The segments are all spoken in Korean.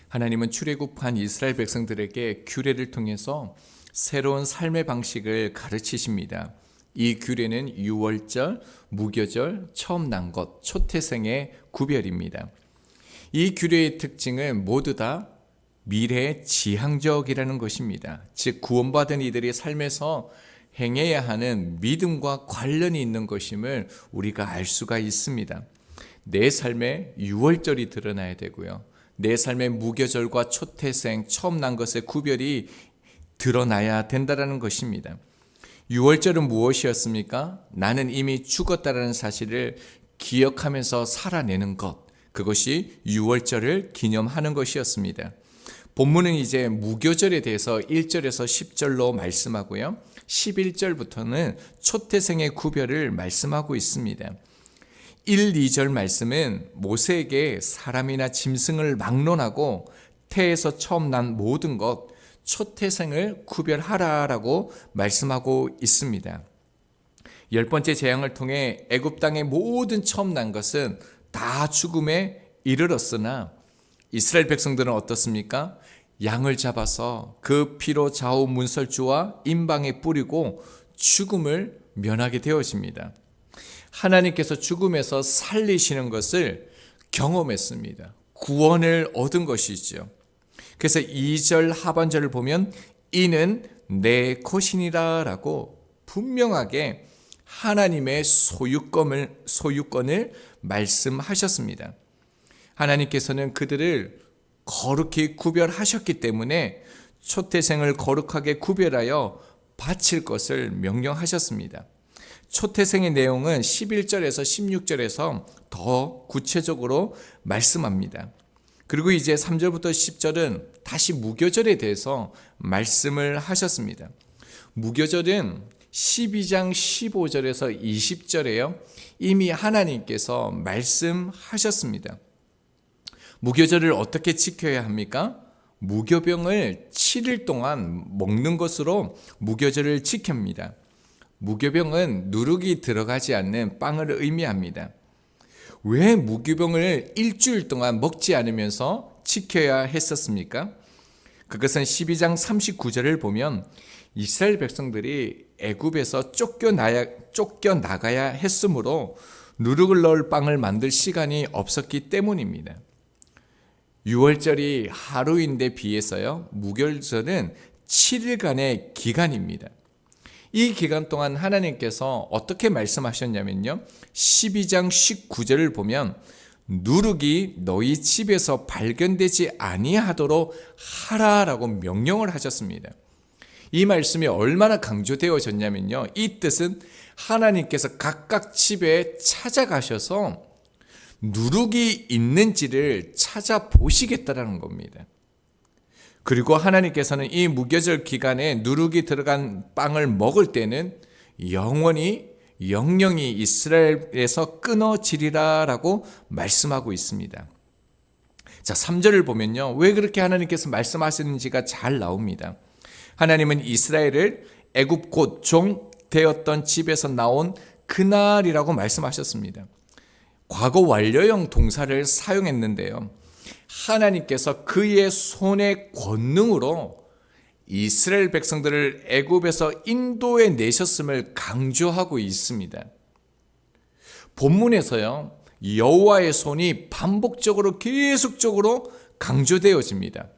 하나님은 출애굽한 이스라엘 백성들에게 규례를 통해서 새로운 삶의 방식을 가르치십니다. 이 규례는 유월절, 무교절, 처음 난 것, 초태생의 구별입니다. 이 규례의 특징은 모두 다 미래 지향적이라는 것입니다. 즉 구원받은 이들의 삶에서 행해야 하는 믿음과 관련이 있는 것임을 우리가 알 수가 있습니다. 내 삶에 유월절이 드러나야 되고요. 내 삶의 무교절과 초태생, 처음 난 것의 구별이 드러나야 된다는 것입니다. 유월절은 무엇이었습니까? 나는 이미 죽었다는 사실을 기억하면서 살아내는 것, 그것이 유월절을 기념하는 것이었습니다. 본문은 이제 무교절에 대해서 1절에서 10절로 말씀하고요. 11절부터는 초태생의 구별을 말씀하고 있습니다. 1, 2절 말씀은 모세에게 사람이나 짐승을 막론하고 태에서 처음 난 모든 것, 초태생을 구별하라라고 말씀하고 있습니다. 10번째 재앙을 통해 애굽 땅의 모든 처음 난 것은 다 죽음에 이르렀으나 이스라엘 백성들은 어떻습니까? 양을 잡아서 그 피로 좌우 문설주와 임방에 뿌리고 죽음을 면하게 되어집니다. 하나님께서 죽음에서 살리시는 것을 경험했습니다. 구원을 얻은 것이죠. 그래서 2절 하반절을 보면 이는 내 것이니라 라고 분명하게 하나님의 소유권을 말씀하셨습니다. 하나님께서는 그들을 거룩히 구별하셨기 때문에 초태생을 거룩하게 구별하여 바칠 것을 명령하셨습니다. 초태생의 내용은 11절에서 16절에서 더 구체적으로 말씀합니다. 그리고 이제 3절부터 10절은 다시 무교절에 대해서 말씀을 하셨습니다. 무교절은 12장 15절에서 20절에요. 이미 하나님께서 말씀하셨습니다. 무교절을 어떻게 지켜야 합니까? 무교병을 7일 동안 먹는 것으로 무교절을 지킵니다. 무교병은 누룩이 들어가지 않는 빵을 의미합니다. 왜 무교병을 일주일 동안 먹지 않으면서 지켜야 했었습니까? 그것은 12장 39절을 보면 이스라엘 백성들이 애굽에서 쫓겨나가야 했으므로 누룩을 넣을 빵을 만들 시간이 없었기 때문입니다. 유월절이 하루인데 비해서요, 무교절은 7일간의 기간입니다. 이 기간 동안 하나님께서 어떻게 말씀하셨냐면요, 12장 19절을 보면 누룩이 너희 집에서 발견되지 아니하도록 하라라고 명령을 하셨습니다. 이 말씀이 얼마나 강조되어졌냐면요, 이 뜻은 하나님께서 각각 집에 찾아가셔서 누룩이 있는지를 찾아보시겠다라는 겁니다. 그리고 하나님께서는 이 무교절 기간에 누룩이 들어간 빵을 먹을 때는 영원히 영영이 이스라엘에서 끊어지리라 라고 말씀하고 있습니다. 자, 3절을 보면요, 왜 그렇게 하나님께서 말씀하시는지가 잘 나옵니다. 하나님은 이스라엘을 애굽 곧 종 되었던 집에서 나온 그날이라고 말씀하셨습니다. 과거 완료형 동사를 사용했는데요, 하나님께서 그의 손의 권능으로 이스라엘 백성들을 애굽에서 인도해 내셨음을 강조하고 있습니다. 본문에서요, 여호와의 손이 반복적으로 계속적으로 강조되어집니다.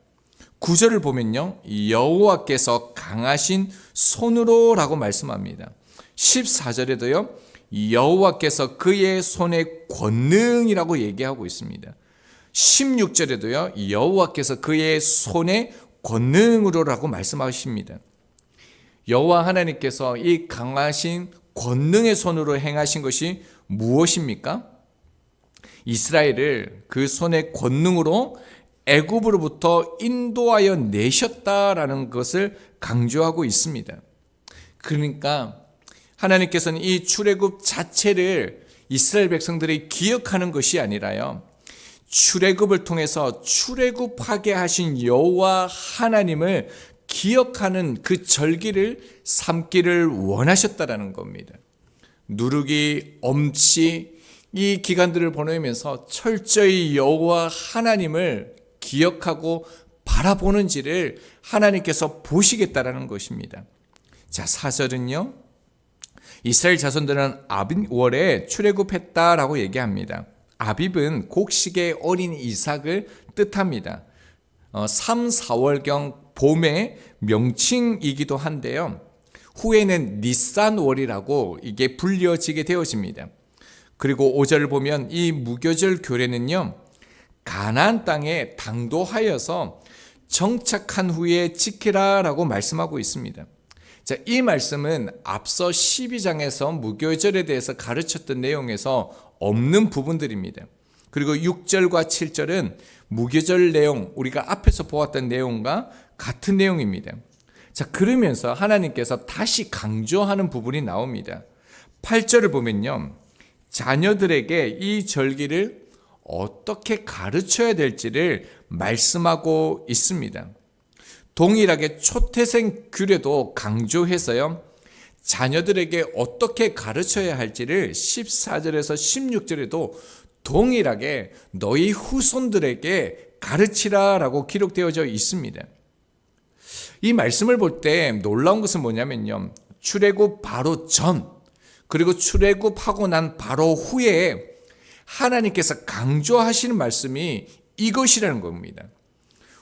9절을 보면요, 여호와께서 강하신 손으로 라고 말씀합니다. 14절에도요, 여호와께서 그의 손의 권능이라고 얘기하고 있습니다. 16절에도요, 여호와께서 그의 손의 권능으로라고 말씀하십니다. 여호와 하나님께서 이 강하신 권능의 손으로 행하신 것이 무엇입니까? 이스라엘을 그 손의 권능으로 애굽으로부터 인도하여 내셨다라는 것을 강조하고 있습니다. 그러니까 하나님께서는 이 출애굽 자체를 이스라엘 백성들이 기억하는 것이 아니라요, 출애굽을 통해서 출애굽하게 하신 여호와 하나님을 기억하는 그 절기를 삼기를 원하셨다라는 겁니다. 누룩이, 엄치 이 기간들을 보내면서 철저히 여호와 하나님을 기억하고 바라보는지를 하나님께서 보시겠다라는 것입니다. 자, 4절은요. 이스라엘 자손들은 아빕월에 출애굽했다라고 얘기합니다. 아빕은 곡식의 어린 이삭을 뜻합니다. 3, 4월경 봄의 명칭이기도 한데요. 후에는 니산월이라고 이게 불려지게 되어집니다. 그리고 5절을 보면 이 무교절 규례는요, 가나안 땅에 당도하여서 정착한 후에 지키라라고 말씀하고 있습니다. 자, 이 말씀은 앞서 12장에서 무교절에 대해서 가르쳤던 내용에서 없는 부분들입니다. 그리고 6절과 7절은 무교절 내용, 우리가 앞에서 보았던 내용과 같은 내용입니다. 자, 그러면서 하나님께서 다시 강조하는 부분이 나옵니다. 8절을 보면요, 자녀들에게 이 절기를 어떻게 가르쳐야 될지를 말씀하고 있습니다. 동일하게 초태생 규례도 강조해서요, 자녀들에게 어떻게 가르쳐야 할지를 14절에서 16절에도 동일하게 너희 후손들에게 가르치라라고 기록되어져 있습니다. 이 말씀을 볼 때 놀라운 것은 뭐냐면요, 출애굽 바로 전, 그리고 출애굽하고 난 바로 후에 하나님께서 강조하시는 말씀이 이것이라는 겁니다.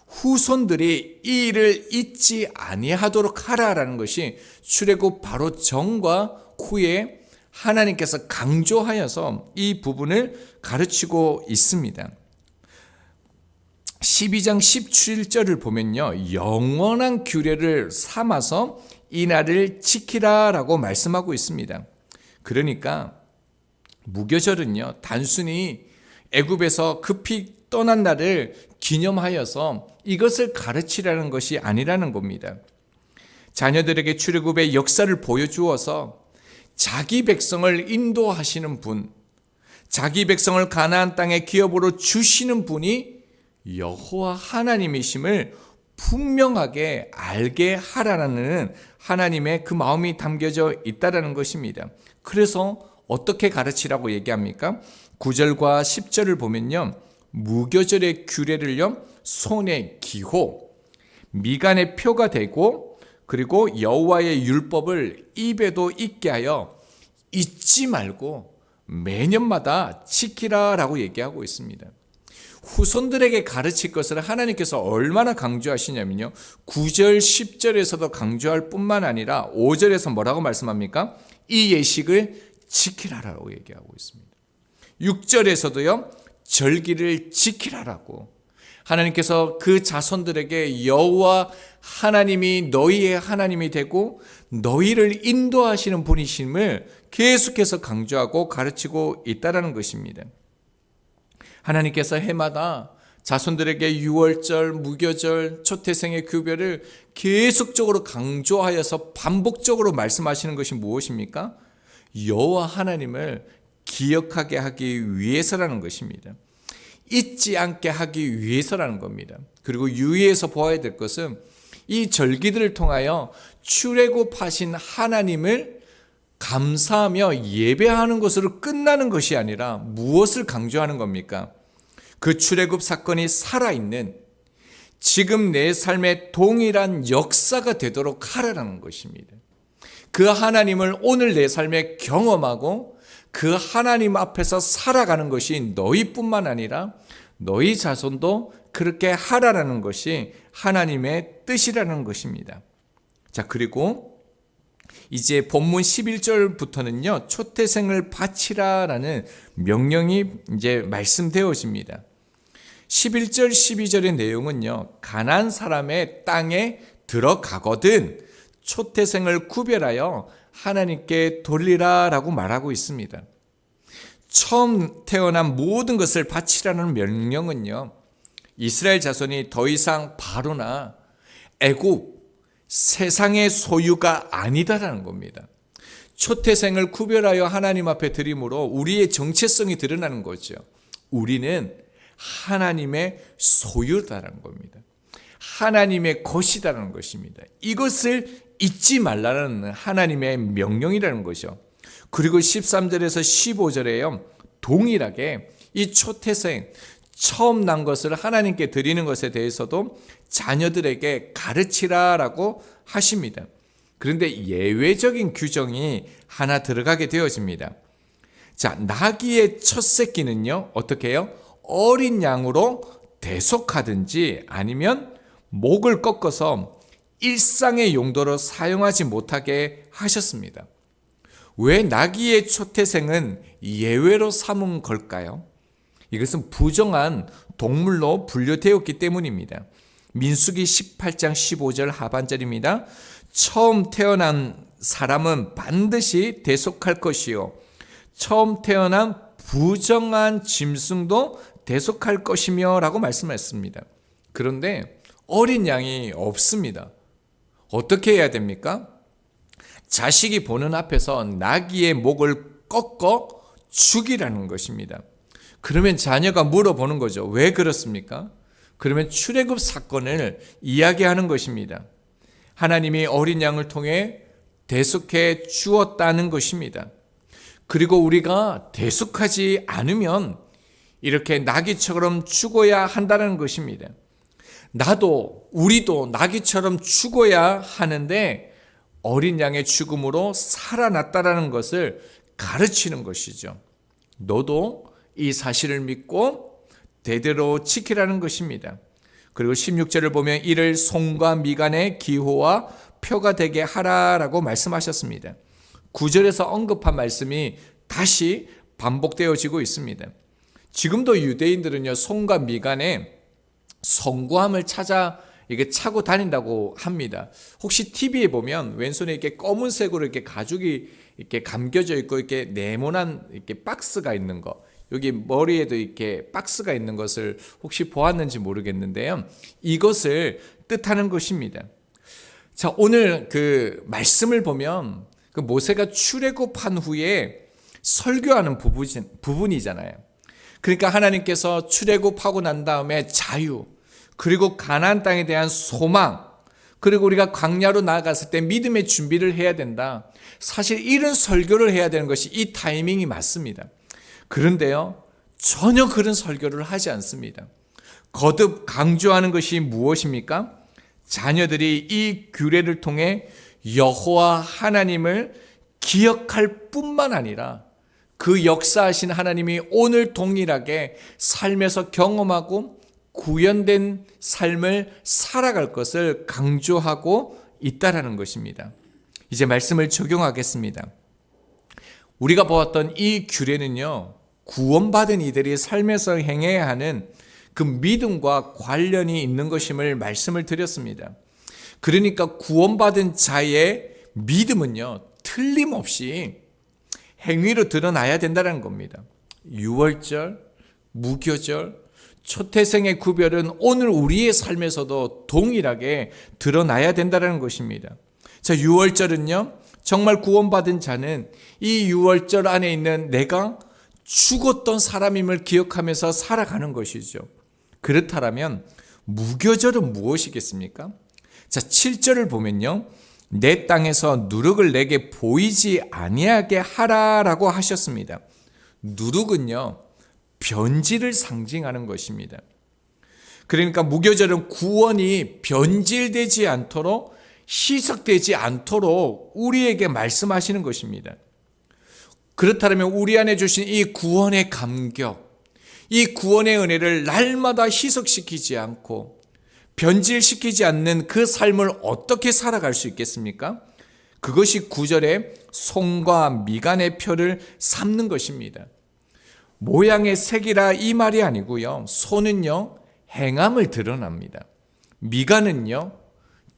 후손들이 이 일을 잊지 아니하도록 하라라는 것이 출애굽 바로 전과 후에 하나님께서 강조하여서 이 부분을 가르치고 있습니다. 12장 17절을 보면요, 영원한 규례를 삼아서 이 날을 지키라라고 말씀하고 있습니다. 그러니까 무교절은요, 단순히 애굽에서 급히 떠난 날을 기념하여서 이것을 가르치라는 것이 아니라는 겁니다. 자녀들에게 출애굽의 역사를 보여주어서 자기 백성을 인도하시는 분, 자기 백성을 가나안 땅의 기업으로 주시는 분이 여호와 하나님이심을 분명하게 알게 하라는 하나님의 그 마음이 담겨져 있다는 것입니다. 그래서 어떻게 가르치라고 얘기합니까? 9절과 10절을 보면요, 무교절의 규례를요, 손에 기호, 미간의 표가 되고, 그리고 여호와의 율법을 입에도 있게 하여 잊지 말고 매년마다 지키라라고 얘기하고 있습니다. 후손들에게 가르칠 것을 하나님께서 얼마나 강조하시냐면요, 9절 10절에서도 강조할 뿐만 아니라 5절에서 뭐라고 말씀합니까? 이 예식을 지키라라고 얘기하고 있습니다. 6절에서도요, 절기를 지키라라고 하나님께서 그 자손들에게 여호와 하나님이 너희의 하나님이 되고 너희를 인도하시는 분이심을 계속해서 강조하고 가르치고 있다는 것입니다. 하나님께서 해마다 자손들에게 유월절, 무교절, 초태생의 규별을 계속적으로 강조하여서 반복적으로 말씀하시는 것이 무엇입니까? 여호와 하나님을 기억하게 하기 위해서라는 것입니다. 잊지 않게 하기 위해서라는 겁니다. 그리고 유의해서 보아야 될 것은 이 절기들을 통하여 출애굽하신 하나님을 감사하며 예배하는 것으로 끝나는 것이 아니라 무엇을 강조하는 겁니까? 그 출애굽 사건이 살아있는 지금 내 삶의 동일한 역사가 되도록 하라는 것입니다. 그 하나님을 오늘 내 삶에 경험하고 그 하나님 앞에서 살아가는 것이 너희뿐만 아니라 너희 자손도 그렇게 하라는 것이 하나님의 뜻이라는 것입니다. 자, 그리고 이제 본문 11절부터는요, 초태생을 바치라라는 명령이 이제 말씀되어집니다. 11절, 12절의 내용은요, 가나안 사람의 땅에 들어가거든 초태생을 구별하여 하나님께 돌리라라고 말하고 있습니다. 처음 태어난 모든 것을 바치라는 명령은요, 이스라엘 자손이 더 이상 바로나 애굽, 세상의 소유가 아니다라는 겁니다. 초태생을 구별하여 하나님 앞에 드림으로 우리의 정체성이 드러나는 거죠. 우리는 하나님의 소유다라는 겁니다. 하나님의 것이다라는 것입니다. 이것을 잊지 말라는 하나님의 명령이라는 것이죠. 그리고 13절에서 15절에요, 동일하게 이 초태생, 처음 난 것을 하나님께 드리는 것에 대해서도 자녀들에게 가르치라라고 하십니다. 그런데 예외적인 규정이 하나 들어가게 되어집니다. 자, 나귀의 첫 새끼는요, 어떻게 해요? 어린 양으로 대속하든지 아니면 목을 꺾어서 일상의 용도로 사용하지 못하게 하셨습니다. 왜 나귀의 초태생은 예외로 삼은 걸까요? 이것은 부정한 동물로 분류되었기 때문입니다. 민수기 18장 15절 하반절입니다. 처음 태어난 사람은 반드시 대속할 것이요, 처음 태어난 부정한 짐승도 대속할 것이며 라고 말씀하셨습니다. 그런데 어린 양이 없습니다. 어떻게 해야 됩니까? 자식이 보는 앞에서 나귀의 목을 꺾어 죽이라는 것입니다. 그러면 자녀가 물어보는 거죠. 왜 그렇습니까? 그러면 출애굽 사건을 이야기하는 것입니다. 하나님이 어린 양을 통해 대속해 주었다는 것입니다. 그리고 우리가 대속하지 않으면 이렇게 나귀처럼 죽어야 한다는 것입니다. 우리도 나귀처럼 죽어야 하는데 어린 양의 죽음으로 살아났다라는 것을 가르치는 것이죠. 너도 이 사실을 믿고 대대로 지키라는 것입니다. 그리고 16절을 보면 이를 손과 미간의 기호와 표가 되게 하라라고 말씀하셨습니다. 9절에서 언급한 말씀이 다시 반복되어지고 있습니다. 지금도 유대인들은요, 손과 미간에 성구함을 찾아 이게 차고 다닌다고 합니다. 혹시 TV에 보면 왼손에 이렇게 검은색으로 이렇게 가죽이 이렇게 감겨져 있고 이렇게 네모난 이렇게 박스가 있는 거, 여기 머리에도 이렇게 박스가 있는 것을 혹시 보았는지 모르겠는데요. 이것을 뜻하는 것입니다. 자, 오늘 그 말씀을 보면 그 모세가 출애굽한 후에 설교하는 부분이잖아요. 그러니까 하나님께서 출애굽하고 난 다음에 자유, 그리고 가나안 땅에 대한 소망, 그리고 우리가 광야로 나아갔을 때 믿음의 준비를 해야 된다. 사실 이런 설교를 해야 되는 것이 이 타이밍이 맞습니다. 그런데요, 전혀 그런 설교를 하지 않습니다. 거듭 강조하는 것이 무엇입니까? 자녀들이 이 규례를 통해 여호와 하나님을 기억할 뿐만 아니라 그 역사하신 하나님이 오늘 동일하게 삶에서 경험하고 구현된 삶을 살아갈 것을 강조하고 있다라는 것입니다. 이제 말씀을 적용하겠습니다. 우리가 보았던 이 규례는요, 구원받은 이들이 삶에서 행해야 하는 그 믿음과 관련이 있는 것임을 말씀을 드렸습니다. 그러니까 구원받은 자의 믿음은요, 틀림없이 행위로 드러나야 된다는 겁니다. 유월절, 무교절, 초태생의 구별은 오늘 우리의 삶에서도 동일하게 드러나야 된다는 것입니다. 자, 유월절은요, 정말 구원받은 자는 이 유월절 안에 있는 내가 죽었던 사람임을 기억하면서 살아가는 것이죠. 그렇다면 무교절은 무엇이겠습니까? 자, 7절을 보면요, 내 땅에서 누룩을 내게 보이지 아니하게 하라라고 하셨습니다. 누룩은요, 변질을 상징하는 것입니다. 그러니까 무교절은 구원이 변질되지 않도록, 희석되지 않도록 우리에게 말씀하시는 것입니다. 그렇다면 우리 안에 주신 이 구원의 감격, 이 구원의 은혜를 날마다 희석시키지 않고 변질시키지 않는 그 삶을 어떻게 살아갈 수 있겠습니까? 그것이 9절에 손과 미간의 표를 삼는 것입니다. 모양의 색이라 이 말이 아니고요, 손은요, 행함을 드러납니다. 미간은요,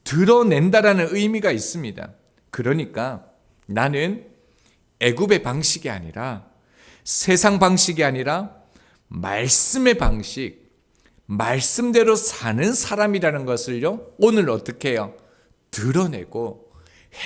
드러낸다라는 의미가 있습니다. 그러니까 나는 애굽의 방식이 아니라, 세상 방식이 아니라 말씀의 방식, 말씀대로 사는 사람이라는 것을요, 오늘 어떻게 해요? 드러내고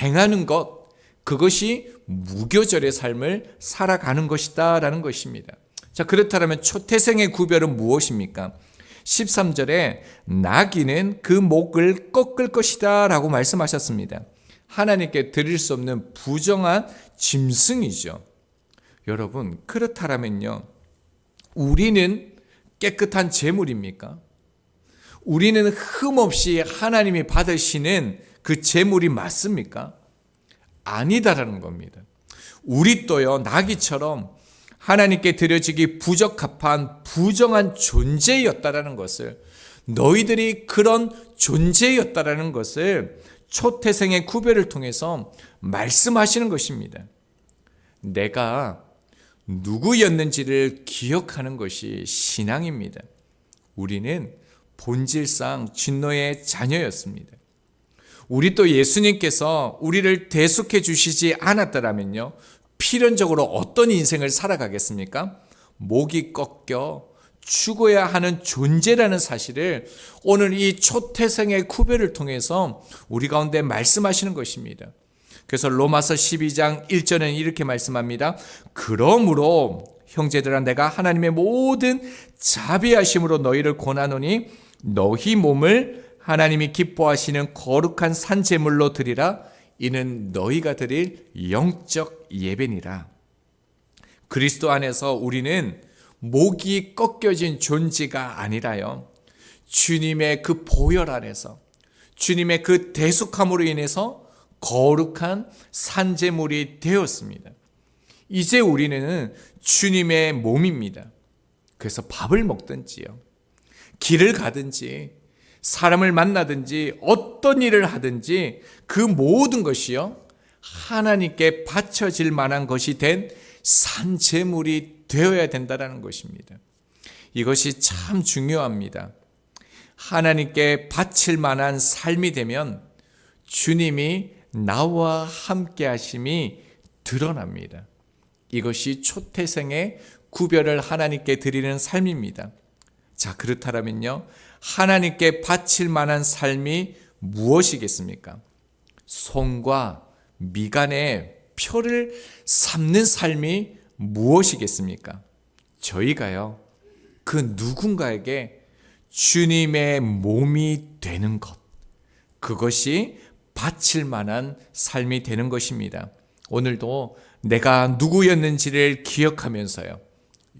행하는 것, 그것이 무교절의 삶을 살아가는 것이다 라는 것입니다. 자, 그렇다면 초태생의 구별은 무엇입니까? 13절에 나귀는 그 목을 꺾을 것이다 라고 말씀하셨습니다. 하나님께 드릴 수 없는 부정한 짐승이죠. 여러분, 그렇다면요, 우리는 깨끗한 제물입니까? 우리는 흠없이 하나님이 받으시는 그 제물이 맞습니까? 아니다라는 겁니다. 우리 또요, 나귀처럼 하나님께 드려지기 부적합한 부정한 존재였다라는 것을, 너희들이 그런 존재였다라는 것을 초태생의 구별을 통해서 말씀하시는 것입니다. 내가 누구였는지를 기억하는 것이 신앙입니다. 우리는 본질상 진노의 자녀였습니다. 우리 또 예수님께서 우리를 대속해 주시지 않았더라면요, 필연적으로 어떤 인생을 살아가겠습니까? 목이 꺾여 죽어야 하는 존재라는 사실을 오늘 이 초태생의 구별을 통해서 우리 가운데 말씀하시는 것입니다. 그래서 로마서 12장 1절에는 이렇게 말씀합니다. 그러므로 형제들아, 내가 하나님의 모든 자비하심으로 너희를 권하노니 너희 몸을 하나님이 기뻐하시는 거룩한 산 제물로 드리라. 이는 너희가 드릴 영적 예배니라. 그리스도 안에서 우리는 목이 꺾여진 존재가 아니라요, 주님의 그 보혈 안에서, 주님의 그 대속함으로 인해서 거룩한 산제물이 되었습니다. 이제 우리는 주님의 몸입니다. 그래서 밥을 먹든지요, 길을 가든지 사람을 만나든지 어떤 일을 하든지 그 모든 것이요, 하나님께 바쳐질 만한 것이 된 산제물이 되어야 된다는 것입니다. 이것이 참 중요합니다. 하나님께 바칠 만한 삶이 되면 주님이 나와 함께 하심이 드러납니다. 이것이 초태생의 구별을 하나님께 드리는 삶입니다. 자, 그렇다면요, 하나님께 바칠 만한 삶이 무엇이겠습니까? 손과 미간의 표를 삼는 삶이 무엇이겠습니까? 저희가요, 그 누군가에게 주님의 몸이 되는 것, 그것이 바칠 만한 삶이 되는 것입니다. 오늘도 내가 누구였는지를 기억하면서요,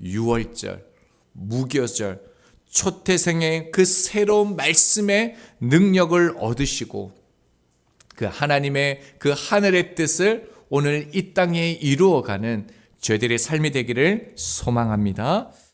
유월절, 무교절, 초태생의 그 새로운 말씀의 능력을 얻으시고 그 하나님의 그 하늘의 뜻을 오늘 이 땅에 이루어가는 저희들의 삶이 되기를 소망합니다.